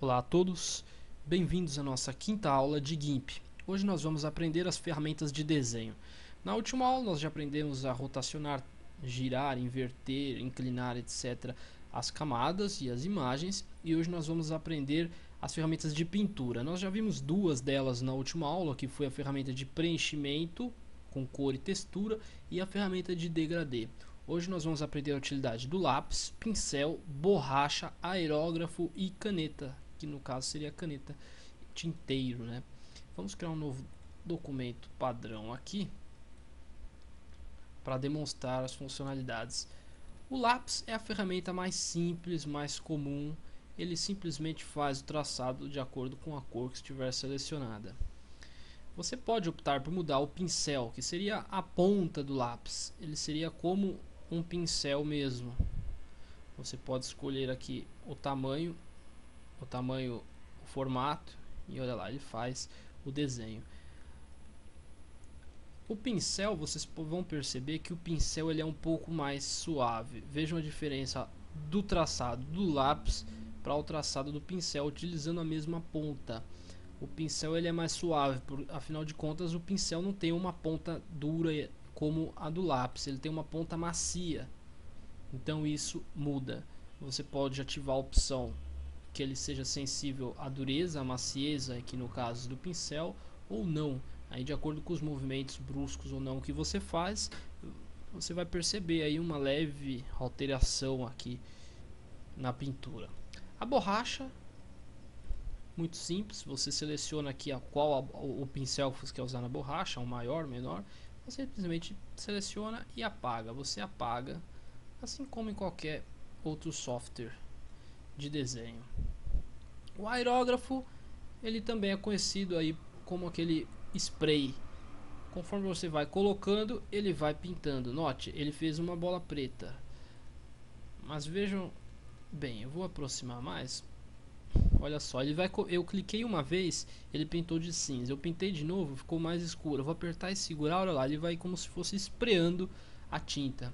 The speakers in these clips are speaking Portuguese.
Olá a todos, bem-vindos à nossa quinta aula de GIMP. Hoje nós vamos aprender as ferramentas de desenho. Na última aula nós já aprendemos a rotacionar, girar, inverter, inclinar, etc. as camadas e as imagens, e hoje nós vamos aprender as ferramentas de pintura. Nós já vimos duas delas na última aula, que foi a ferramenta de preenchimento com cor e textura e a ferramenta de degradê. Hoje nós vamos aprender a utilidade do lápis, pincel, borracha, aerógrafo e caneta, que no caso seria a caneta tinteiro, né? Vamos criar um novo documento padrão aqui para demonstrar as funcionalidades. O lápis é a ferramenta mais simples, mais comum. Ele simplesmente faz o traçado de acordo com a cor que estiver selecionada. Você pode optar por mudar o pincel, que seria a ponta do lápis. Ele seria como um pincel mesmo. Você pode escolher aqui o tamanho, o formato, e olha lá, ele faz o desenho. O pincel, vocês vão perceber que o pincel ele é um pouco mais suave. Vejam a diferença do traçado do lápis para o traçado do pincel utilizando a mesma ponta. O pincel ele é mais suave, afinal de contas o pincel não tem uma ponta dura como a do lápis, ele tem uma ponta macia. Então isso muda. Você pode ativar a opção que ele seja sensível à dureza, à macieza, aqui no caso do pincel, ou não. Aí de acordo com os movimentos bruscos ou não que você faz, você vai perceber aí uma leve alteração aqui na pintura. A borracha, muito simples, você seleciona aqui o pincel que você quer usar na borracha, o maior, menor, você simplesmente seleciona e apaga. Você apaga, assim como em qualquer outro software de desenho. O aerógrafo, ele também é conhecido aí como aquele spray. Conforme você vai colocando, ele vai pintando. Note, ele fez uma bola preta. Mas vejam bem, eu vou aproximar mais. Olha só, eu cliquei uma vez, ele pintou de cinza. Eu pintei de novo, ficou mais escuro. Eu vou apertar e segurar, olha lá, ele vai como se fosse espreando a tinta.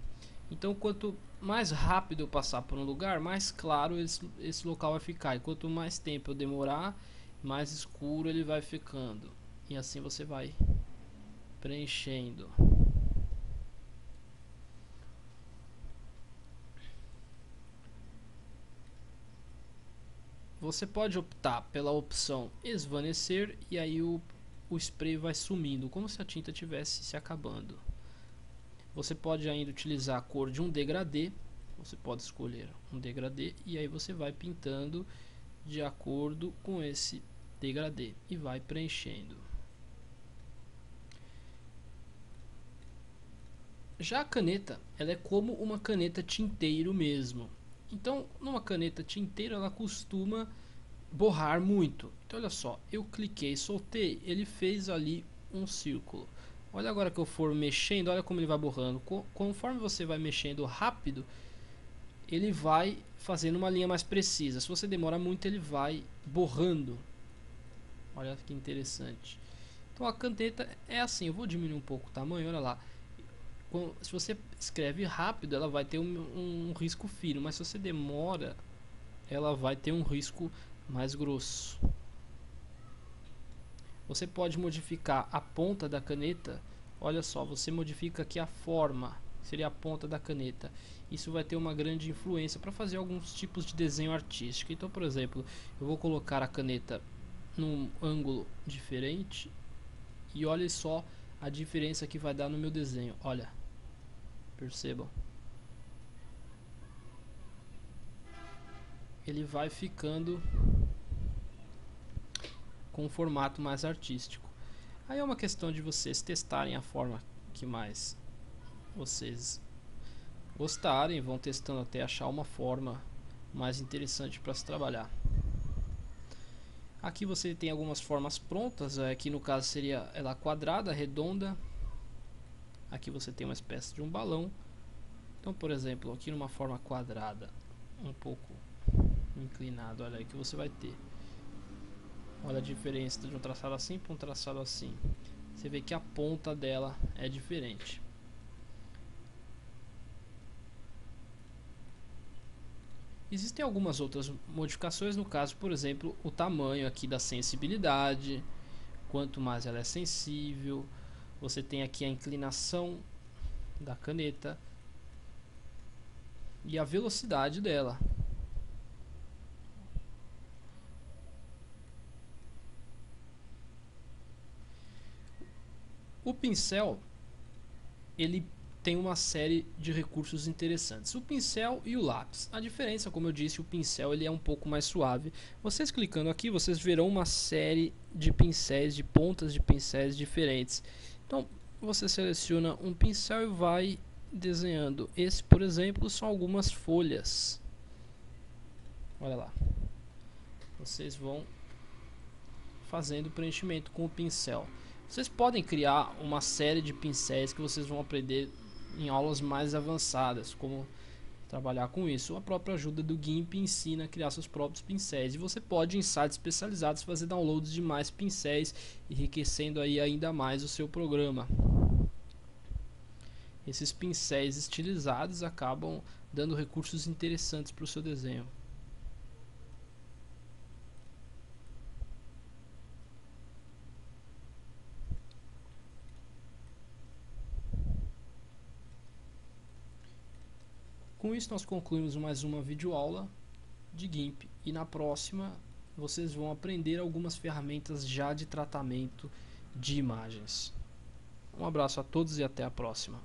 Então, quanto mais rápido eu passar por um lugar, mais claro esse local vai ficar. E quanto mais tempo eu demorar, mais escuro ele vai ficando. E assim você vai preenchendo. Você pode optar pela opção esvanecer e aí o spray vai sumindo, como se a tinta tivesse se acabando. Você pode ainda utilizar a cor de um degradê. Você pode escolher um degradê e aí você vai pintando de acordo com esse degradê e vai preenchendo. Já a caneta, ela é como uma caneta tinteiro mesmo. Então, numa caneta tinteiro, ela costuma borrar muito. Então, olha só, eu cliquei, soltei, ele fez ali um círculo. Olha agora que eu for mexendo, olha como ele vai borrando. Conforme você vai mexendo rápido, ele vai fazendo uma linha mais precisa. Se você demora muito, ele vai borrando. Olha que interessante. Então a caneta é assim, eu vou diminuir um pouco o tamanho, olha lá. Se você escreve rápido, ela vai ter um risco fino, mas se você demora, ela vai ter um risco mais grosso. Você pode modificar a ponta da caneta. Olha só, você modifica aqui a forma, que seria a ponta da caneta. Isso vai ter uma grande influência para fazer alguns tipos de desenho artístico. Então, por exemplo, eu vou colocar a caneta num ângulo diferente e olha só a diferença que vai dar no meu desenho. Olha, percebam. Ele vai ficando com um formato mais artístico. Aí é uma questão de vocês testarem a forma que mais vocês gostarem, vão testando até achar uma forma mais interessante para se trabalhar. Aqui você tem algumas formas prontas, aqui no caso seria ela quadrada, redonda. Aqui você tem uma espécie de um balão. Então, por exemplo, aqui numa forma quadrada, um pouco inclinado, olha aí que você vai ter. Olha a diferença de um traçado assim para um traçado assim. Você vê que a ponta dela é diferente. Existem algumas outras modificações, no caso, por exemplo, o tamanho aqui da sensibilidade. Quanto mais ela é sensível, você tem aqui a inclinação da caneta e a velocidade dela. O pincel, ele tem uma série de recursos interessantes. O pincel e o lápis. A diferença, como eu disse, o pincel ele é um pouco mais suave. Vocês clicando aqui, vocês verão uma série de pincéis, de pontas de pincéis diferentes. Então, você seleciona um pincel e vai desenhando. Esse, por exemplo, são algumas folhas. Olha lá. Vocês vão fazendo preenchimento com o pincel. Vocês podem criar uma série de pincéis que vocês vão aprender em aulas mais avançadas, como trabalhar com isso. A própria ajuda do GIMP ensina a criar seus próprios pincéis e você pode em sites especializados fazer downloads de mais pincéis, enriquecendo aí ainda mais o seu programa. Esses pincéis estilizados acabam dando recursos interessantes para o seu desenho. Com isso nós concluímos mais uma videoaula de GIMP e na próxima vocês vão aprender algumas ferramentas já de tratamento de imagens. Um abraço a todos e até a próxima.